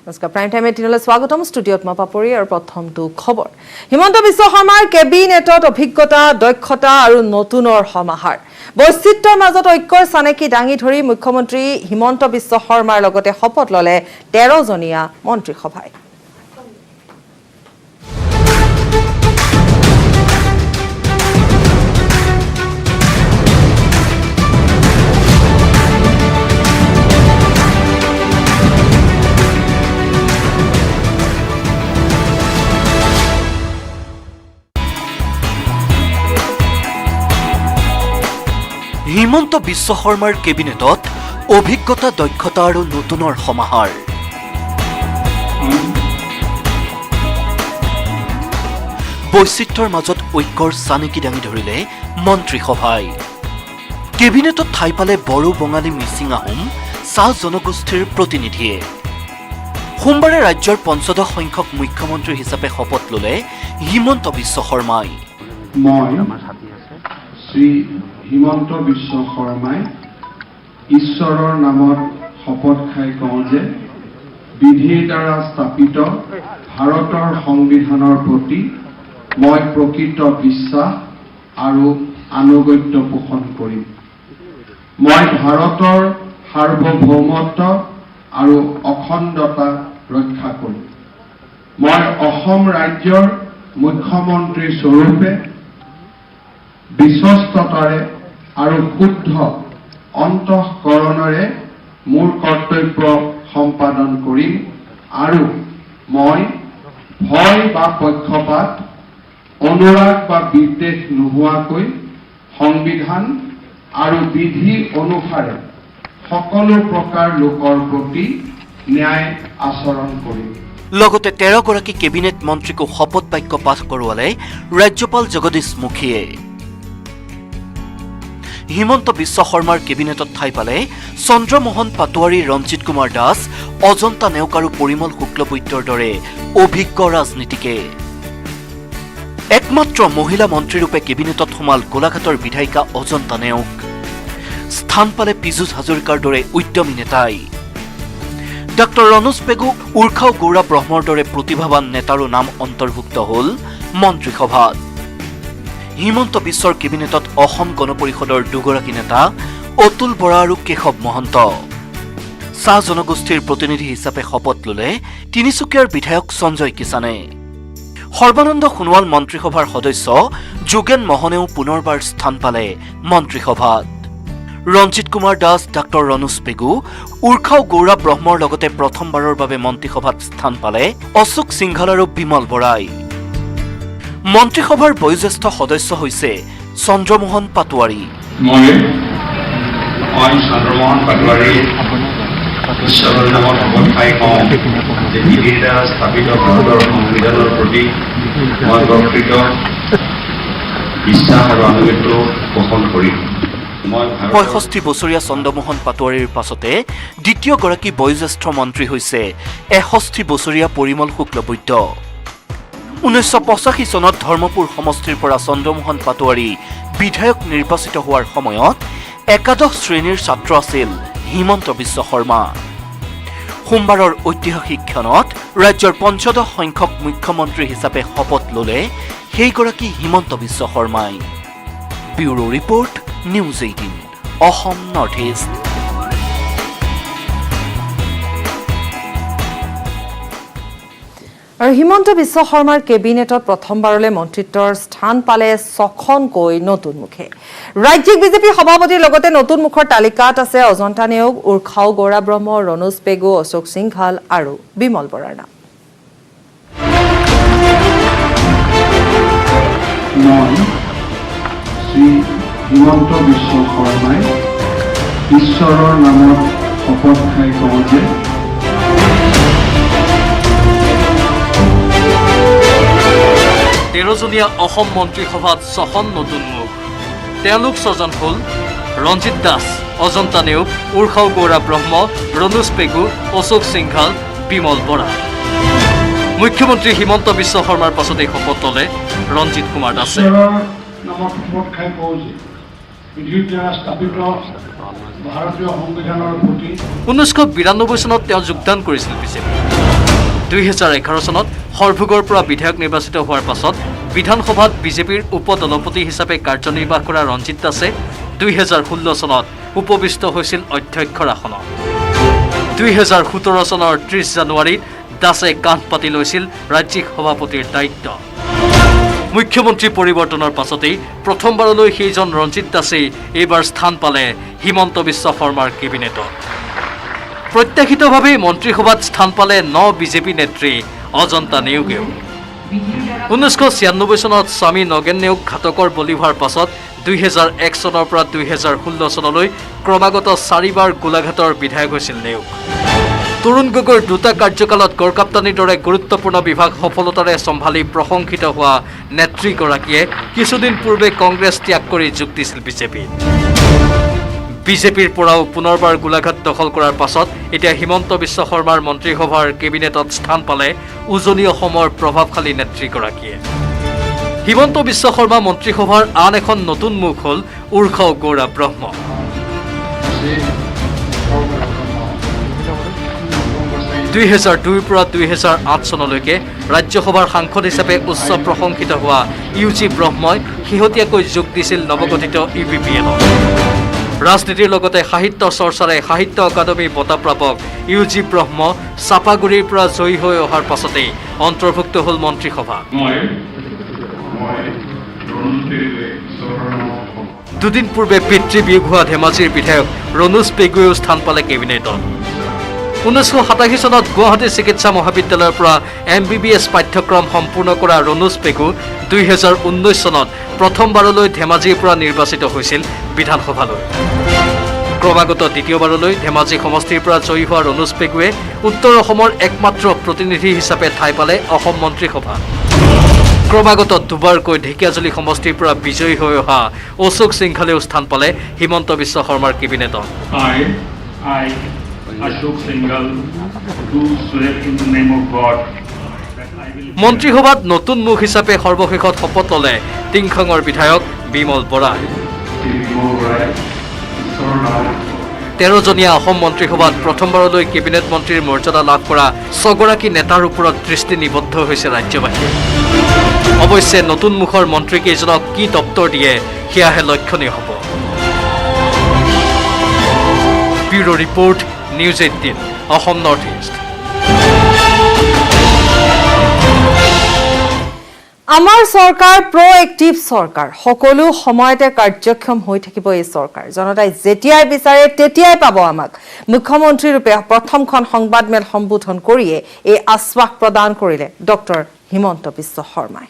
নমস্কাৰ prime time 18লৈ স্বাগতম ষ্টুডিঅ'ত মই পাপৰি আৰু প্ৰথমটো খবৰ হিমন্ত বিশ্ব শৰ্মাৰ কেবিনেটত অভিজ্ঞতা দক্ষতা আৰু নতুনৰ সমাহাৰ বৈচিত্ৰ্যৰ মাজত ঐক্যৰ চানেকি দাঙি ধৰি মুখ্যমন্ত্ৰী হিমন্ত বিশ্ব শৰ্মাৰ লগতে শপত ললে 13 জনীয়া মন্ত্ৰীসভাই হিমন্ত বিশ্ব শৰ্মাৰ কেবিনেটত অভিজ্ঞতা দক্ষতা আৰু নতুনৰ সমাহাৰ বৈচিত্ৰ্যৰ মাজত ঐক্যৰ চানেকি দাঙি ধৰিলে মন্ত্ৰীসভাই কেবিনেটত ঠাই পালে বড়ো বঙালী মিচিং আহোম চাহ জনগোষ্ঠীৰ প্ৰতিনিধিয়ে সোমবাৰে ৰাজ্যৰ 15 সংখ্যক মুখ্যমন্ত্ৰী হিচাপে শপত ললে হিমন্ত বিশ্ব শৰ্মাই হিমন্ত বিশ্ব শৰ্মাই ঈশ্বৰৰ নামত শপত খাই কওঁ যে বিধিৰ দ্বাৰা স্থাপিত ভাৰতৰ সংবিধানৰ প্ৰতি মই প্ৰকৃত বিশ্বাস আৰু আনুগত্য পোষণ কৰিম মই ভাৰতৰ সাৰ্বভৌমত্ব আৰু অখণ্ডতা ৰক্ষা কৰিম মই অসম ৰাজ্যৰ মুখ্যমন্ত্ৰী স্বৰূপে বিশ্বস্ততাৰে আৰু শুদ্ধ অন্তঃকৰণেৰে মোৰ কৰ্তব্য সম্পাদন কৰিম আৰু মই ভয় বা পক্ষপাত অনুৰাগ বা বিদ্বেষ নোহোৱাকৈ সংবিধান আৰু বিধি অনুসাৰে সকলো প্ৰকাৰ লোকৰ প্ৰতি ন্যায় আচৰণ কৰিম লগতে 13 গৰাকী কেবিনেট মন্ত্ৰীকো শপত বাক্য পাঠ কৰোৱালে ৰাজ্যপাল জগদীশ মুখীয়ে হিমন্ত বিশ্ব শৰ্মাৰ কেবিনেটত ঠাই পালে চন্দ্ৰমোহন পাটোৱাৰী ৰঞ্জিত কুমাৰ দাস অজন্তা নেওগ আৰু পৰিমল শুক্লবৈদ্যৰ দৰে অভিজ্ঞ ৰাজনীতিকে একমাত্ৰ মহিলা মন্ত্ৰীৰূপে কেবিনেটত সোমাল গোলাঘাটৰ বিধায়িকা অজন্তা নেওগ স্থান পালে পীযুষ হাজৰিকাৰ দৰে উদ্যমী নেতাই ডঃ ৰণোজ পেগু উৰ্খাও গৌৰা ব্ৰহ্মৰ দৰে প্ৰতিভাৱান নেতাৰো নাম অন্তৰ্ভুক্ত হ'ল মন্ত্ৰীসভাত হিমন্ত বিশ্বৰ কেবিনেটত অসম গণ পৰিষদৰ দুগৰাকী নেতা অতুল বৰা আৰু কেশৱ মহন্ত চাহ জনগোষ্ঠীৰ প্ৰতিনিধি হিচাপে শপত ললে তিনিচুকীয়াৰ বিধায়ক সঞ্জয় কিষাণে সৰ্বানন্দ সোণোৱাল মন্ত্ৰীসভাৰ সদস্য যোগেন মোহনেও পুনৰবাৰ স্থান পালে মন্ত্ৰীসভাত ৰঞ্জিত কুমাৰ দাস ডঃ ৰণোজ পেগু উৰ্খাও গৌৰা ব্ৰহ্মৰ লগতে প্ৰথমবাৰৰ বাবে মন্ত্ৰীসভাত স্থান পালে অশোক সিংঘল আৰু বিমল বৰাই মন্ত্ৰীসভাৰ বয়োজ্যেষ্ঠ সদস্য হৈছে চন্দ্ৰমোহন পাটোৱাৰী চন্দ্ৰমোহন পাটোৱাৰী ঈশ্বৰৰ নামত শপত খাই কওঁ যে বিধিৰ দ্বাৰা স্থাপিত ভাৰতৰ সংবিধানৰ প্ৰতি মই প্ৰকৃত বিশ্বাস আৰু আনুগত্য পোষণ কৰিম 65 বছৰীয়া চন্দ্ৰমোহন পাটোৱাৰীৰ পাছতে দ্বিতীয়গৰাকী বয়োজ্যেষ্ঠ মন্ত্ৰী হৈছে 61 বছৰীয়া পৰিমল শুক্লবৈদ্য 1985 চনত ধৰ্মপুৰ সমষ্টিৰ পৰা চন্দ্ৰমোহন পাটোৱাৰী বিধায়ক নিৰ্বাচিত হোৱাৰ সময়ত একাদশ শ্ৰেণীৰ ছাত্ৰ আছিল হিমন্ত বিশ্ব শৰ্মা সোমবাৰৰ ঐতিহাসিক ক্ষণত ৰাজ্যৰ 15 সংখ্যক মুখ্যমন্ত্ৰী হিচাপে শপত ললে সেইগৰাকী হিমন্ত বিশ্ব শৰ্মাই bureau report news 18 Assam north east আৰু হিমন্ত বিশ্ব শৰ্মাৰ কেবিনেটত প্ৰথমবাৰলৈ মন্ত্ৰিত্বৰ স্থান পালে 6খনকৈ নতুন মুখে ৰাজ্যিক বিজেপি সভাপতিৰ লগতে নতুন মুখৰ তালিকাত আছে অজন্তা নেওগ উৰ্খাও গৌৰা ব্ৰহ্ম ৰণোজ পেগু অশোক সিংঘল আৰু বিমল বৰাৰ নাম হিমন্ত বিশ্ব শৰ্মাই ঈশ্বৰৰ নামত শপত খাই কওঁ যে 13 জনীয়া অসম মন্ত্ৰীসভাত 6খন নতুন মুখ তেওঁলোক 6জন হ'ল ৰঞ্জিত দাস অজন্তা নেওগ উৰ্খাও গৌৰা ব্ৰহ্ম ৰণোজ পেগু অশোক সিংঘল বিমল বৰা মুখ্যমন্ত্ৰী হিমন্ত বিশ্ব শৰ্মাৰ পাছতে শপত ললে ৰঞ্জিত কুমাৰ দাসে নামত শপত খাই কওঁ যে বিধিৰ দ্বাৰা স্থাপিত ভাৰতীয় সংবিধানৰ প্ৰতি 1992 চনত তেওঁ যোগদান কৰিছিল বিজেপি 2011 চনত সৰভোগৰ পৰা বিধায়ক নিৰ্বাচিত হোৱাৰ পাছত বিধানসভাত বিজেপিৰ উপদলপতি হিচাপে কাৰ্যনিৰ্বাহ কৰা ৰঞ্জিত দাসে 2016 চনত উপবিষ্ট হৈছিল অধ্যক্ষৰ আসনত। 2017 চনৰ 30 জানুৱাৰীত দাসে কান্ধ পাতি লৈছিল ৰাজ্যিক সভাপতিৰ দায়িত্ব। মুখ্যমন্ত্ৰী পৰিৱৰ্তনৰ পাছতেই প্ৰথমবাৰলৈ সেইজন ৰঞ্জিত দাসেই এইবাৰ স্থান পালে হিমন্ত বিশ্ব শৰ্মাৰ কেবিনেটত। প্ৰত্যাশিতভাৱেই মন্ত্ৰীসভাত স্থান পালে বিজেপি নেত্ৰী অজন্তা নেওগেও। 1996 চনত স্বামী নগেন নেওগ ঘাতকৰ বলি হোৱাৰ পাছত 2001 চনৰ পৰা 2016 চনলৈ ক্ৰমাগত 4বাৰ গোলাঘাটৰ বিধায়ক হৈছিল নেওগ। তৰুণ গগৈৰ দুটা কাৰ্যকালত গড়কাপ্তানিৰ দৰে গুৰুত্বপূৰ্ণ বিভাগ সফলতাৰে চম্ভালি প্ৰশংসিত হোৱা নেত্ৰীগৰাকীয়ে কিছুদিন পূৰ্বে কংগ্ৰেছ ত্যাগ কৰি যোগ দিছিল বিজেপিত। বিজেপিৰ পৰাও পুনৰবাৰ গোলাঘাট দখল কৰাৰ পাছত এতিয়া হিমন্ত বিশ্ব শৰ্মাৰ মন্ত্ৰীসভাৰ কেবিনেটত স্থান পালে উজনি অসমৰ প্ৰভাৱশালী নেত্ৰীগৰাকীয়ে। হিমন্ত বিশ্ব শৰ্মা মন্ত্ৰীসভাৰ আন এখন নতুন মুখ হ'ল উৰ্খাও গৌৰা ব্ৰহ্ম। 2002 পৰা 2008 চনলৈকে ৰাজ্যসভাৰ সাংসদ হিচাপে উচ্চ প্ৰশংসিত হোৱা ইউজি ব্ৰহ্মই শেহতীয়াকৈ যোগ দিছিল নৱগঠিত UPPL-ত। ৰাজনীতিৰ লগতে সাহিত্য চৰ্চাৰে সাহিত্য অকাডেমী বঁটা প্ৰাপক ইউজি ব্ৰহ্ম চাপাগুৰিৰ পৰা জয়ী হৈ অহাৰ পাছতেই অন্তৰ্ভুক্ত হ'ল মন্ত্ৰীসভা। দুদিন পূৰ্বে পিতৃ বিয়োগ হোৱা ধেমাজিৰ বিধায়ক ৰণোজ পেগুৱেও স্থান পালে কেবিনেটত। 1987 চনত গুৱাহাটী চিকিৎসা মহাবিদ্যালয়ৰ পৰা MBBS পাঠ্যক্ৰম সম্পূৰ্ণ কৰা ৰণোজ পেগু 2019 চনত প্ৰথমবাৰলৈ ধেমাজিৰ পৰা নিৰ্বাচিত হৈছিল বিধানসভালৈ। ক্ৰমাগত দ্বিতীয়বাৰলৈ ধেমাজি সমষ্টিৰ পৰা জয়ী হোৱা ৰণোজ পেগুৱে উত্তৰ অসমৰ একমাত্ৰ প্ৰতিনিধি হিচাপে ঠাই পালে অসম মন্ত্ৰীসভাত। ক্ৰমাগত দুবাৰকৈ ঢেকীয়াজুলি সমষ্টিৰ পৰা বিজয়ী হৈ অহা অশোক সিংঘালেও স্থান পালে হিমন্ত বিশ্ব শৰ্মাৰ কেবিনেটত। Ashok Singhal, do swear in the name of God. মন্ত্ৰীসভাত নতুন মুখ হিচাপে সৰ্বশেষত শপত ল'লে টিংখঙৰ বিধায়ক বিমল বৰাই। 13জনীয়া অসম মন্ত্ৰীসভাত প্ৰথমবাৰলৈ কেবিনেট মন্ত্ৰীৰ মৰ্যাদা লাভ কৰা 6গৰাকী নেতাৰ ওপৰত দৃষ্টি নিবদ্ধ হৈছে ৰাজ্যবাসী। অৱশ্যে নতুন মুখৰ মন্ত্ৰীকেইজনক কি দপ্তৰ দিয়ে সেয়াহে লক্ষণীয় হ'ব। Bureau report, news 18 Assam north east. আমাৰ চৰকাৰ প্ৰ'এক্টিভ চৰকাৰ, সকলো সময়তে কাৰ্যক্ষম হৈ থাকিব এই চৰকাৰ। জনতাই যেতিয়াই বিচাৰে তেতিয়াই পাব আমাক। মুখ্যমন্ত্ৰীৰূপে প্ৰথমখন সংবাদমেল সম্বোধন কৰিয়ে এই আশ্বাস প্ৰদান কৰিলে ডক্টৰ হিমন্ত বিশ্ব শৰ্মাই।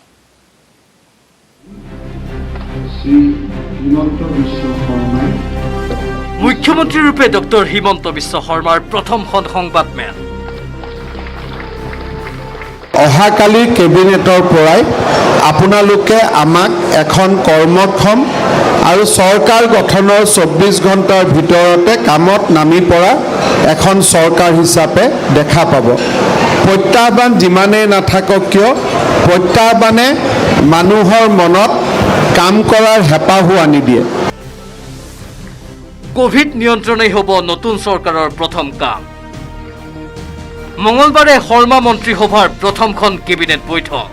মুখ্যমন্ত্ৰীৰূপে ডক্টৰ হিমন্ত বিশ্ব শৰ্মাৰ প্ৰথমখন সংবাদমেল। অহাকালিৰ কেবিনেটৰ পৰাই আপোনালোকে আমাক এখন কৰ্মক্ষম আৰু চৰকাৰ গঠনৰ 24 ঘণ্টাৰ ভিতৰতে কামত নামি পৰা এখন চৰকাৰ হিচাপে দেখা পাব। প্ৰত্যাহ্বান যিমানেই নাথাকক কিয়, প্ৰত্যাহ্বানে মানুহৰ মনত কাম কৰাৰ হেঁপাহো আনি দিয়ে। কোভিড নিয়ন্ত্ৰণেই হ'ব নতুন চৰকাৰৰ প্ৰথম কাম। মঙলবাৰে শৰ্মা মন্ত্ৰীসভাৰ প্ৰথমখন কেবিনেট বৈঠক।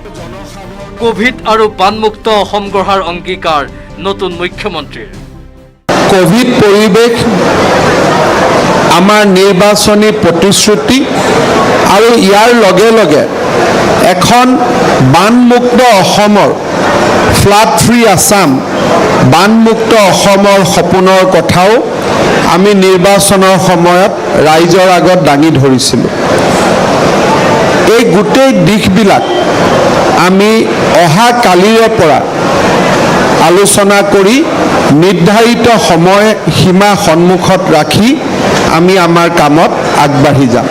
কোভিড আৰু বানমুক্ত অসম গঢ়াৰ অংগীকাৰ নতুন মুখ্যমন্ত্ৰীৰ। কোভিড পৰিৱেশ, আমাৰ নিৰ্বাচনী প্ৰতিশ্ৰুতি আৰু ইয়াৰ লগে লগে এখন বানমুক্ত অসমৰ, ফ্লাড ফ্ৰী আছাম, বানমুক্ত অসমৰ সপোনৰ কথাও আমি নিৰ্বাচনৰ সময়ত ৰাইজৰ আগত দাঙি ধৰিছিলোঁ। এই গোটেই দিশবিলাক আমি অহা কালিৰে পৰা আলোচনা কৰি নিৰ্ধাৰিত সময় সীমা সন্মুখত ৰাখি আমি আমাৰ কামত আগবাঢ়ি যাম।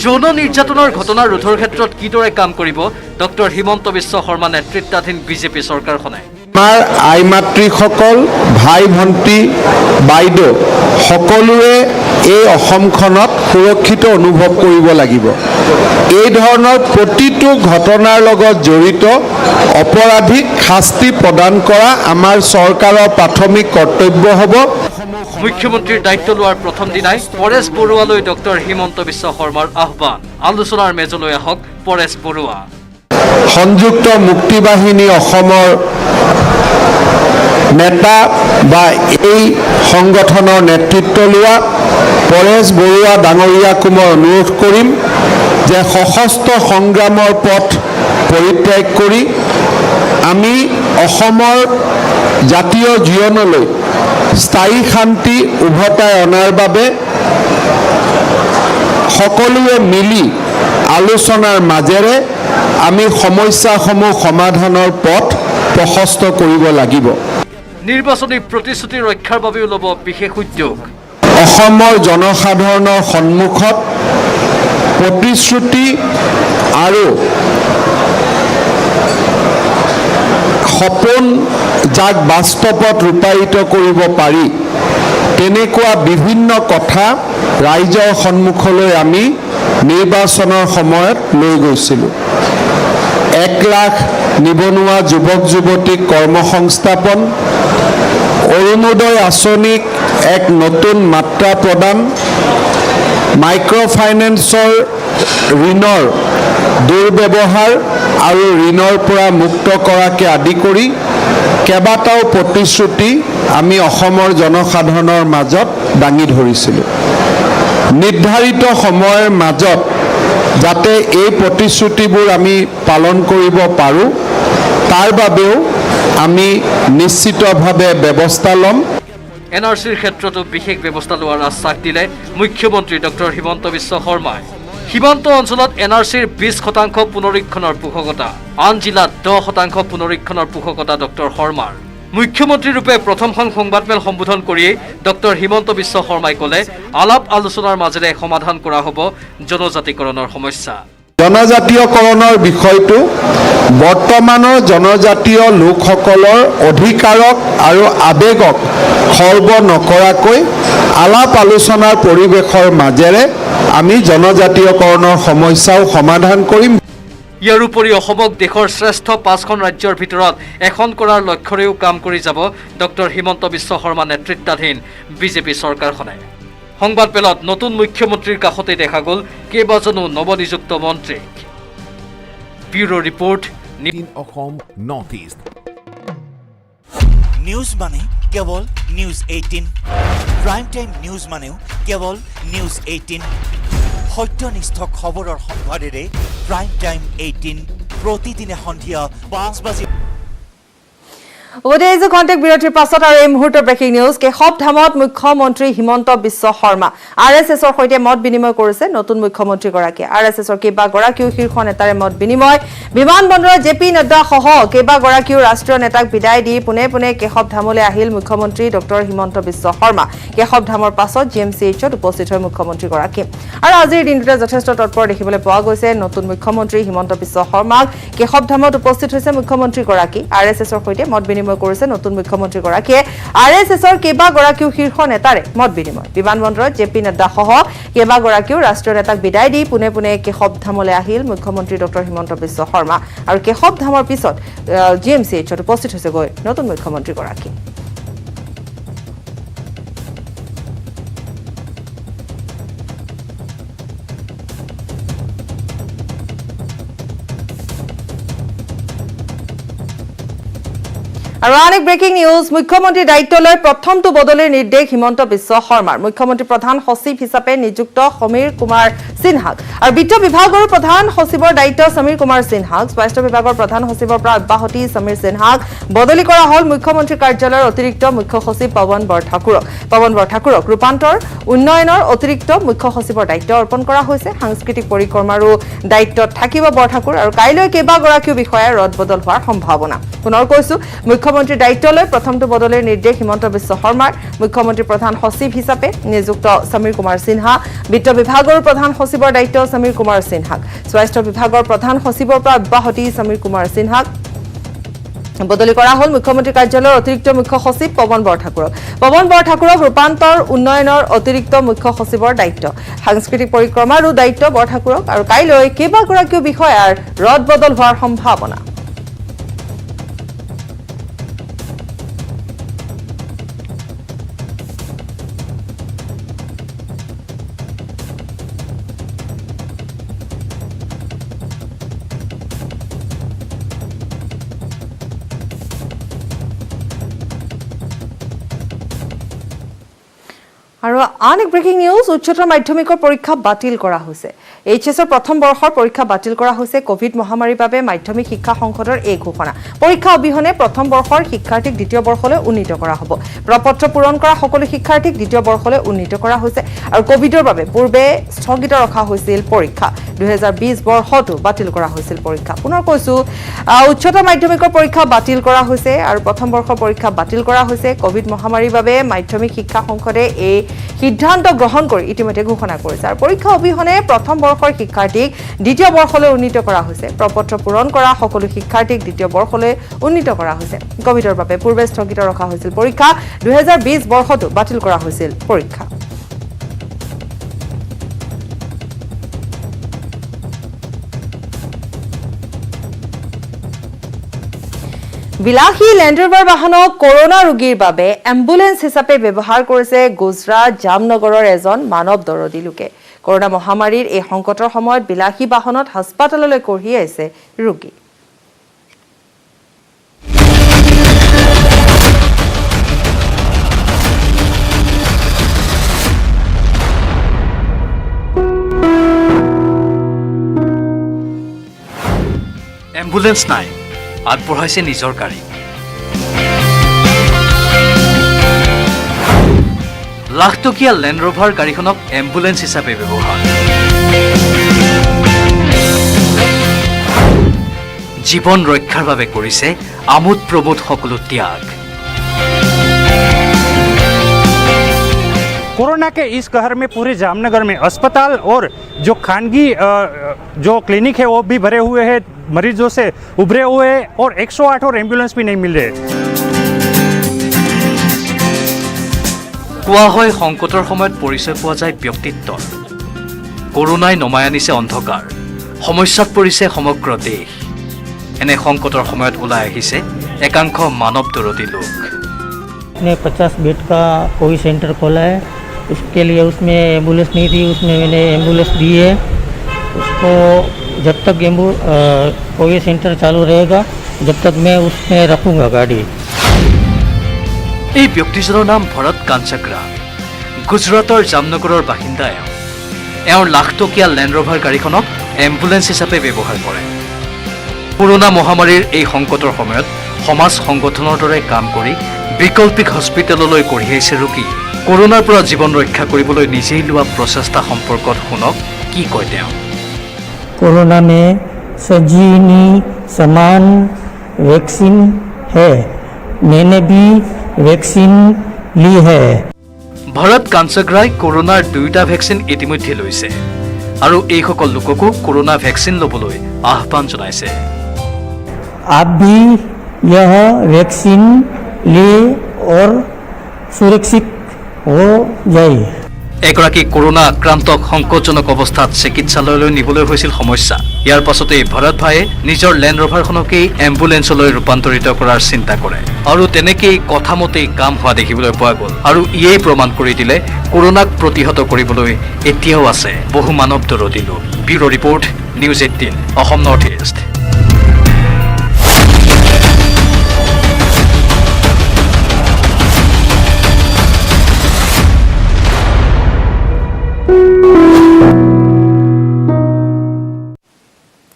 যৌন নিৰ্যাতনৰ ঘটনা ৰোধৰ ক্ষেত্ৰত কিদৰে কাম কৰিব ডক্টৰ হিমন্ত বিশ্ব শৰ্মা নেতৃত্বাধীন বিজেপি চৰকাৰখনে? আমাৰ আই মাতৃসকল, ভাই ভণ্টি, বাইদেউ সকলোৱে এই অসমখনত সুৰক্ষিত অনুভৱ কৰিব লাগিব। এই ধৰণৰ প্ৰতিটো ঘটনাৰ লগত জড়িত অপৰাধীক শাস্তি প্ৰদান কৰা আমাৰ চৰকাৰৰ প্ৰাথমিক কৰ্তব্য হ'ব। মুখ্যমন্ত্ৰীৰ দায়িত্ব লোৱাৰ প্ৰথম দিনাই পৰেশ বৰুৱালৈ ডক্টৰ হিমন্ত বিশ্ব শৰ্মাৰ আহ্বান। আলোচনাৰ মেজলৈ আহক পৰেশ বৰুৱা। সংযুক্ত মুক্তি বাহিনী অসমৰ নেতা বা এই সংগঠনৰ নেতৃত্ব লোৱা পৰেশ বৰুৱা ডাঙৰীয়াকো মই অনুৰোধ কৰিম যে সশস্ত্ৰ সংগ্ৰামৰ পথ পৰিত্যাগ কৰি আমি অসমৰ জাতীয় জীৱনলৈ স্থায়ী শান্তি উভতাই অনাৰ বাবে সকলোৱে মিলি আলোচনাৰ মাজেৰে আমি সমস্যাসমূহ সমাধানৰ পথ প্ৰশস্ত কৰিব লাগিব। নিৰ্বাচনী প্ৰতিশ্ৰুতি ৰক্ষাৰ বাবেও ল'ব বিশেষ উদ্যোগ। অসমৰ জনসাধাৰণৰ সন্মুখত প্ৰতিশ্ৰুতি আৰু সপোন যাক বাস্তৱত ৰূপায়িত কৰিব পাৰি তেনেকুৱা বিভিন্ন কথা ৰাইজৰ সন্মুখলৈ আমি নিৰ্বাচনৰ সময়ত লৈ গৈছিলোঁ। 1 লাখ নিবনুৱা যুৱক যুৱতীক কৰ্মসংস্থাপন, অৰুণোদয় আঁচনিক এক নতুন মাত্ৰা প্ৰদান, মাইক্ৰ' ফাইনেন্সৰ ঋণৰ দুৰ্ব্যৱহাৰ আৰু ঋণৰ পৰা মুক্ত কৰাকে আদি কৰি কেইবাটাও প্ৰতিশ্ৰুতি আমি অসমৰ জনসাধাৰণৰ মাজত দাঙি ধৰিছিলোঁ। নিৰ্ধাৰিত সময়ৰ মাজত যাতে এই প্ৰতিশ্ৰুতিবোৰ আমি পালন কৰিব পাৰোঁ তাৰ বাবেও আমি নিশ্চিতভাৱে ব্যৱস্থা ল'ম। NRCৰ ক্ষেত্ৰতো বিশেষ ব্যৱস্থা লোৱাৰ আশ্বাস দিলে মুখ্যমন্ত্ৰী ডক্টৰ হিমন্ত বিশ্ব শৰ্মাই। সীমান্ত অঞ্চলত NRCৰ 20% পুনৰীক্ষণৰ পোষকতা, আন জিলাত 10% পুনৰীক্ষণৰ পোষকতা ডক্টৰ শৰ্মাৰ। মুখ্যমন্ত্ৰীৰূপে প্ৰথমখন সংবাদমেল সম্বোধন কৰিয়েই ডক্টৰ হিমন্ত বিশ্ব শৰ্মাই ক'লে আলাপ আলোচনাৰ মাজেৰে সমাধান কৰা হ'ব জনজাতিকৰণৰ সমস্যা। জনজাতীয়কৰণৰ বিষয়টো বৰ্তমানৰ জনজাতীয় লোকসকলৰ অধিকাৰক আৰু আৱেগক খৰ্ব নকৰাকৈ আলাপ আলোচনাৰ পৰিৱেশৰ মাজেৰে আমি জনজাতীয়কৰণৰ সমস্যাও সমাধান কৰিম। ইয়াৰ উপৰি অসমক দেশৰ শ্ৰেষ্ঠ 5খন ৰাজ্যৰ ভিতৰত এখন কৰাৰ লক্ষ্যৰেও কাম কৰি যাব ডক্টৰ হিমন্ত বিশ্ব শৰ্মা নেতৃত্বাধীন বিজেপি চৰকাৰখনে। সংবাদমেলত নতুন মুখ্যমন্ত্ৰীৰ কাষতে দেখা গ'ল কেইবাজনো নৱনিযুক্ত মন্ত্ৰীক। Bureau report, Assam north east. News মানে কেৱল নিউজ 18, প্ৰাইম টাইম নিউজ মানেও কেৱল নিউজ 18, সত্যনিষ্ঠ খবৰৰ সম্ভাৰেৰে প্ৰাইম টাইম 18 প্ৰতিদিনে সন্ধিয়া 5 বাজি। ওদেইজ কণ্টেক্ট বিৰতিৰ পাছত আৰু এই মুহূৰ্তৰ ব্ৰেকিং নিউজ। কেশৱ ধামত মুখ্যমন্ত্ৰী হিমন্ত বিশ্ব শৰ্মা RSSৰ সৈতে মত বিনিময় কৰিছে নতুন মুখ্যমন্ত্ৰীগৰাকীয়ে। RSSৰ কেইবাগৰাকীও শীৰ্ষ নেতাৰে মত বিনিময়। বিমানবন্দৰত JP নাড্ডা সহ কেইবাগৰাকীও ৰাষ্ট্ৰীয় নেতাক বিদায় দি পোনে পোনে কেশৱ ধামলৈ আহিল মুখ্যমন্ত্ৰী ডক্টৰ হিমন্ত বিশ্ব শৰ্মা। কেশৱ ধামৰ পাছত GMCHত উপস্থিত হয় মুখ্যমন্ত্ৰীগৰাকী। আৰু আজিৰ দিনটোতে যথেষ্ট তৎপৰ দেখিবলৈ পোৱা গৈছে নতুন মুখ্যমন্ত্ৰী হিমন্ত বিশ্ব শৰ্মাক। কেশৱ ধামত উপস্থিত হৈছে মুখ্যমন্ত্ৰীগৰাকী। RSSৰ সৈতে মত বিনিময় কৰিছে নতুন মুখ্যমন্ত্ৰীগৰাকীয়ে। RSSৰ কেইবাগৰাকীও শীৰ্ষ নেতাৰে মত বিনিময়। বিমানবন্দৰত JP নাড্ডা সহ কেইবাগৰাকীও ৰাষ্ট্ৰীয় নেতাক বিদায় দি পোনে পোনে কেশৱ ধামলৈ আহিল মুখ্যমন্ত্ৰী ডক্টৰ হিমন্ত বিশ্ব শৰ্মা। আৰু কেশৱ ধামৰ পিছত GMCHত উপস্থিত হৈছেগৈ নতুন মুখ্যমন্ত্ৰীগৰাকী। আৰু আন এক ব্ৰেকিং নিউজ। মুখ্যমন্ত্ৰীৰ দায়িত্ব লৈ প্ৰথমটো বদলিৰ নিৰ্দেশ হিমন্ত বিশ্ব শৰ্মাৰ। মুখ্যমন্ত্ৰী প্ৰধান সচিব হিচাপে নিযুক্ত সমীৰ কুমাৰ সিনহাক আৰু বিত্ত বিভাগৰ প্ৰধান সচিবৰ দায়িত্ব সমীৰ কুমাৰ সিনহাক, স্বাস্থ্য বিভাগৰ প্ৰধান সচিবৰ পৰা অব্যাহতি সমীৰ সিনহাক বদলি কৰা হ'ল মুখ্যমন্ত্ৰী কাৰ্যালয়ৰ অতিৰিক্ত মুখ্য সচিব পৱন বৰঠাকুৰক ৰূপান্তৰ উন্নয়নৰ অতিৰিক্ত মুখ্য সচিবৰ দায়িত্ব অৰ্পণ কৰা হৈছে। সাংস্কৃতিক পৰিক্ৰমাৰো দায়িত্বত থাকিব বৰঠাকুৰ। আৰু কাইলৈ কেইবাগৰাকীও বিষয়াৰ ৰদ বদল হোৱাৰ সম্ভাৱনা। পুনৰ কৈছো, মুখ্যমন্ত্ৰীৰ দায়িত্ব লৈ প্ৰথমটো বদলিৰ নিৰ্দেশ হিমন্ত বিশ্ব শৰ্মাৰ। মুখ্যমন্ত্ৰী প্ৰধান সচিব হিচাপে নিযুক্ত সমীৰ কুমাৰ সিনহা, বিত্ত বিভাগৰ প্ৰধান সচিবৰ দায়িত্ব সমীৰ কুমাৰ সিনহাক, স্বাস্থ্য বিভাগৰ প্ৰধান সচিবৰ পৰা অব্যাহতি সমীৰ কুমাৰ সিনহাক বদলি কৰা হ'ল মুখ্যমন্ত্ৰী কাৰ্যালয়ৰ অতিৰিক্ত মুখ্য সচিব পৱন বৰঠাকুৰক ৰূপান্তৰ উন্নয়নৰ অতিৰিক্ত মুখ্য সচিবৰ দায়িত্ব, সাংস্কৃতিক পৰিক্ৰমাৰো দায়িত্ব বৰঠাকুৰক। আৰু কাইলৈ কেইবাগৰাকীও বিষয়াৰ ৰদ বদল হোৱাৰ সম্ভাৱনা। আৰু আন এক ব্ৰেকিং নিউজ উচ্চতৰ মাধ্যমিকৰ পৰীক্ষা বাতিল কৰা হৈছে এইচএছৰ প্ৰথম বৰ্ষৰ পৰীক্ষা বাতিল কৰা হৈছে কোভিড মহামাৰীৰ বাবে মাধ্যমিক শিক্ষা সংসদৰ এই ঘোষণা পৰীক্ষা অবিহনে প্ৰথম বৰ্ষৰ শিক্ষাৰ্থীক দ্বিতীয় বৰ্ষলৈ উন্নীত কৰা হ'ব প্ৰপত্ৰ পূৰণ কৰা সকলো শিক্ষাৰ্থীক দ্বিতীয় বৰ্ষলৈ উন্নীত কৰা হৈছে আৰু কোভিডৰ বাবে পূৰ্বে স্থগিত ৰখা হৈছিল পৰীক্ষা 2020 বৰ্ষতো বাতিল কৰা হৈছিল পৰীক্ষা পুনৰ কৈছো উচ্চতৰ মাধ্যমিকৰ পৰীক্ষা বাতিল কৰা হৈছে আৰু প্ৰথম বৰ্ষৰ পৰীক্ষা বাতিল কৰা হৈছে কোভিড মহামাৰীৰ বাবে মাধ্যমিক শিক্ষা সংসদে এই সিদ্ধান্ত গ্ৰহণ কৰি ইতিমধ্যে ঘোষণা কৰিছে আৰু পৰীক্ষা অবিহনে প্ৰথম বৰ্ষৰ শিক্ষাৰ্থীক দ্বিতীয় বৰ্ষলৈ উন্নীত কৰা হৈছে প্ৰপত্ৰ পূৰণ কৰা সকলো শিক্ষাৰ্থীক দ্বিতীয় বৰ্ষলৈ উন্নীত কৰা হৈছে কোভিডৰ বাবে পূৰ্বে স্থগিত ৰখা হৈছিল পৰীক্ষা 2020 বৰ্ষতো বাতিল কৰা হৈছিল পৰীক্ষা বিলাসী লেণ্ড ৰভাৰ বাহনক কৰোনা ৰোগীৰ বাবে এম্বুলেন্স হিচাপে ব্যৱহাৰ কৰিছে গুজৰাট জামনগৰৰ এজন মানৱ দৰদী লোকে কৰোনা মহামাৰীৰ এই সংকটৰ সময়ত বিলাসী বাহনত হাস্পতাললৈ কঢ়িয়াই আছে ৰোগী এম্বুলেন্স নাই আগবঢ়াইছে নিজৰ গাড়ী লাখটকীয়া লেণ্ড ৰভাৰ গাড়ীখনক এম্বুলেন্স হিচাপে ব্যৱহাৰ জীৱন ৰক্ষাৰ বাবে কৰিছে আমোদ প্ৰমোদ সকলো ত্যাগ कोरोना के इस कहर में पूरे जामनगर में अस्पताल और जो खानगी जो क्लिनिक है वो भी भरे हुए हैं मरीजों से उभरे हुए हैं और 108 और एम्बुलेंस भी नहीं मिल रहे কোৱা হয় সংকটৰ সময়ত পৰিচয় পোৱা যায় ব্যক্তিত্বৰ কৰোনাই নমাই আনিছে অন্ধকাৰ সমস্যাত পৰিছে সমগ্ৰ দেশ এনে সংকটৰ সময়ত ওলাই আহিছে একাংশ মানৱ দৰদী লোক ने 50 बेड का कोविड सेंटर खोला है उसके लिए उसमें एम्बुलेंस नहीं थी उसमें मैंने एम्बुलेंस दी है उसको जब तक कोविड सेंटर चालू रहेगा जब तक मैं उसमें रखूँगा गाड़ी এই ব্যক্তিজনৰ নাম ভৰত কাঞ্চাগ্ৰা গুজৰাটৰ জামনগৰৰ বাসিন্দা এওঁৰ লাখটকীয়া লেণ্ড ৰভাৰ গাড়ীখনক এম্বুলেন্স হিচাপে ব্যৱহাৰ কৰে কৰোনা মহামাৰীৰ এই সংকটৰ সময়ত সমাজ সংগঠনৰ দৰে কাম কৰি বিকল্পিক হস্পিটেললৈ কঢ়িয়াইছে ৰোগী কৰোনাৰ পৰা জীৱন ৰক্ষা কৰিবলৈ নিজেই লোৱা প্ৰচেষ্টা সম্পৰ্কত শুনক কি কয় তেওঁ कोरोना में सजीनी समान वैक्सीन है मैंने भी वैक्सीन ली है ভৰত কাঞ্চাগ্ৰাই কৰোনাৰ দুয়োটা ভেকচিন ইতিমধ্যে লৈছে আৰু এইসকল লোককো কৰোনা ভেকচিন ল'বলৈ আহ্বান জনাইছে आप भी यह वैक्सीन ले और सुरक्षित हो जाइए এগৰাকী কৰোনা আক্ৰান্তক সংকটজনক অৱস্থাত চিকিৎসালয়লৈ নিবলৈ হৈছিল সমস্যা ইয়াৰ পাছতেই ভৰত ভায়ে নিজৰ লেণ্ড ৰভাৰখনকেই এম্বুলেন্সলৈ ৰূপান্তৰিত কৰাৰ চিন্তা কৰে আৰু তেনেকেই কথামতেই কাম হোৱা দেখিবলৈ পোৱা গ'ল আৰু ইয়েই প্ৰমাণ কৰি দিলে কৰোনাক প্ৰতিহত কৰিবলৈ এতিয়াও আছে বহু মানৱ দৰদী লোক bureau' report news 18 Assam north east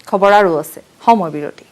খবৰ আৰু আছে সময় বিৰতি